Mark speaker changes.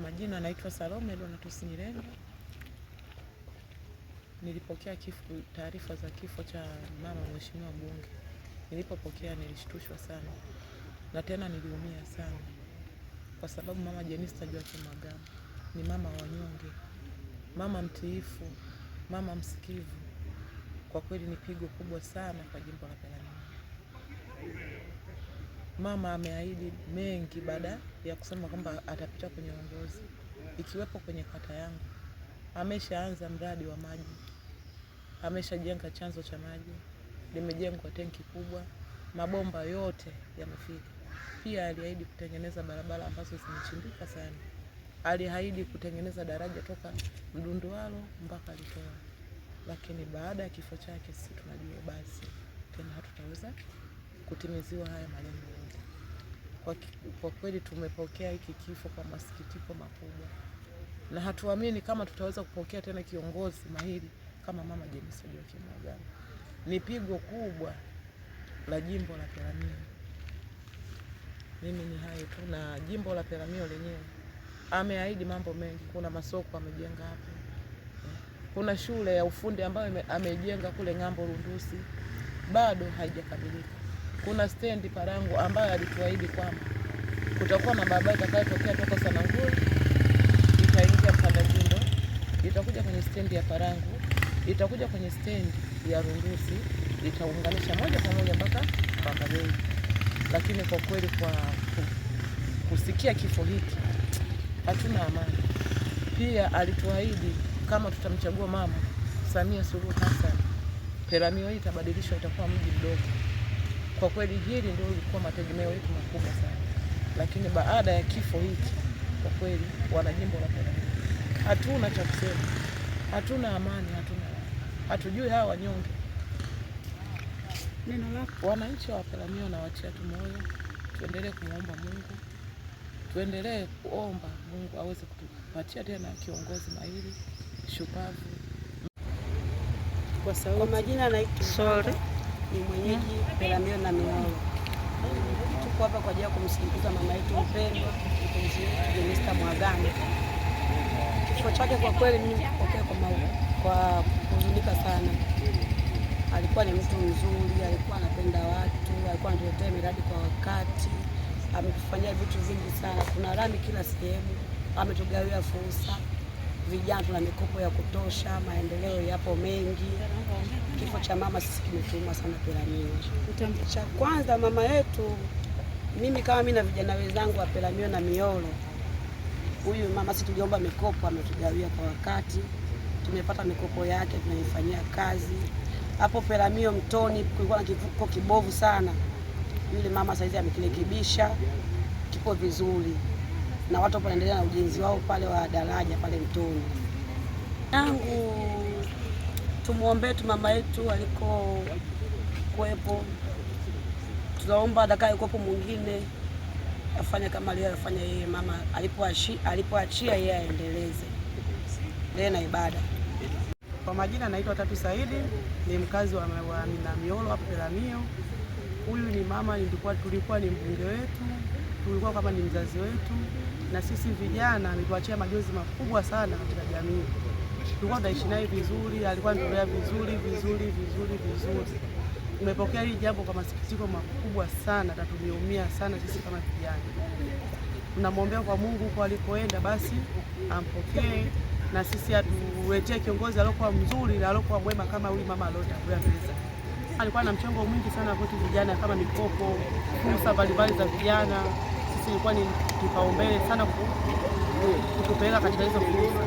Speaker 1: Majina naitwa Salome Donatus Nyirenda. Nilipokea taarifa za kifo cha mama mheshimiwa mbunge. Nilipopokea nilishtushwa sana na tena niliumia sana, kwa sababu mama Jenista Joakim Mhagama ni mama wa wanyonge, mama mtiifu, mama msikivu. Kwa kweli ni pigo kubwa sana kwa jimbo la Peramiho. Mama ameahidi mengi baada ya kusema kwamba atapita kwenye uongozi, ikiwepo kwenye kata yangu. Ameshaanza mradi wa maji, ameshajenga chanzo cha maji, limejengwa tenki kubwa, mabomba yote yamefika. Pia aliahidi kutengeneza barabara ambazo zimechimbika sana. Aliahidi kutengeneza daraja toka Mdunduwalo mpaka Litoa. Lakini baada ya kifo chake sisi tunajua basi tena hatutaweza kutimiziwa haya malengo yote. Kwa kweli tumepokea hiki kifo kwa masikitiko makubwa, na hatuamini kama tutaweza kupokea tena kiongozi mahiri kama mama Jenista Joakim Mhagama. Ni pigo kubwa la jimbo la Peramiho. Mimi ni hayo tu, na jimbo la Peramiho lenyewe ameahidi mambo mengi. Kuna masoko amejenga hapo, kuna shule ya ufundi ambayo amejenga kule ng'ambo Lundusi, bado haijakamilika. Kuna stendi Parangu ambayo alituahidi kwamba kutakuwa na barabara itakayotokea toka Sananguri itaingia Mpandajindo, itakuja kwenye stendi ya Parangu, itakuja kwenye stendi ya Lundusi, itaunganisha moja kwa moja mpaka Mbambabei. Lakini kwa kweli kwa kusikia kifo hiki hatuna amani. Pia alituahidi kama tutamchagua mama Samia Suluhu Hassan, Peramiho hii itabadilishwa, itakuwa mji mdogo. Kwa kweli hili ndio lilikuwa mategemeo yetu makubwa sana. Lakini baada ya kifo hiki kwa kweli wanajimbo la Peramiho hatuna cha kusema, hatuna amani, hatujui hawa wanyonge.
Speaker 2: Neno lako
Speaker 1: wananchi wa Peramiho na wachia tu moyo, tuendelee kumuomba Mungu, tuendelee kuomba Mungu aweze kutupatia tena kiongozi mahiri shupavu.
Speaker 2: Kwa majina naitwa ni mwenyeji Peramiho na Miolo. Tuko hapa kwa ajili ya kumsindikiza mama yetu mpendwa Jenista Mhagama. Kifo chake kwa kweli mimi nimepokea kwa kuhuzunika sana. Alikuwa ni mtu mzuri, alikuwa anapenda watu, alikuwa anatuletea miradi kwa wakati, ametufanyia vitu vingi sana. Kuna rami kila sehemu, ametugawia fursa, vijana tuna mikopo ya kutosha, maendeleo yapo mengi. Kifo cha mama sisi kimetuuma sana Peramiho. Cha kwanza mama yetu, mimi kama mimi na vijana wenzangu wa Peramiho na Miolo, huyu mama sisi tuliomba mikopo, ametugawia kwa wakati, tumepata mikopo yake, tunaifanyia kazi. Hapo Peramiho Mtoni kulikuwa na kivuko kibovu sana, yule mama saizi amekirekebisha, kipo vizuri, na watu wanaendelea na ujenzi wao pale wa daraja pale Mtoni. Yangu tumuombe tu mama yetu aliko kuepo, tunaomba atakayekopo mwingine afanye kama aliyofanya yeye mama alipoachia yeye aendeleze na ibada.
Speaker 3: Kwa majina naitwa Tatu Saidi, ni mkazi wa Miolo hapo Peramiho. Huyu ni mama tulikuwa ni mbunge wetu, tulikuwa kama ni mzazi wetu, na sisi vijana ametuachia majonzi makubwa sana katika jamii. Tulikuwa tunaishi naye vizuri, alikuwa anatulea vizuri. Tumepokea hili jambo kwa masikitiko makubwa sana, na tumeumia sana sisi kama vijana. Tunamwombea kwa Mungu huko alikoenda basi ampokee, na sisi atuletee kiongozi aliyokuwa mzuri na aliyokuwa mwema kama huyu mama aliyotangulia mbele. Alikuwa na mchango mwingi sana kwetu vijana, kama mikopo, fursa mbalimbali za vijana. Sisi ilikuwa ni kipaumbele sana kutupeleka katika hizo fursa.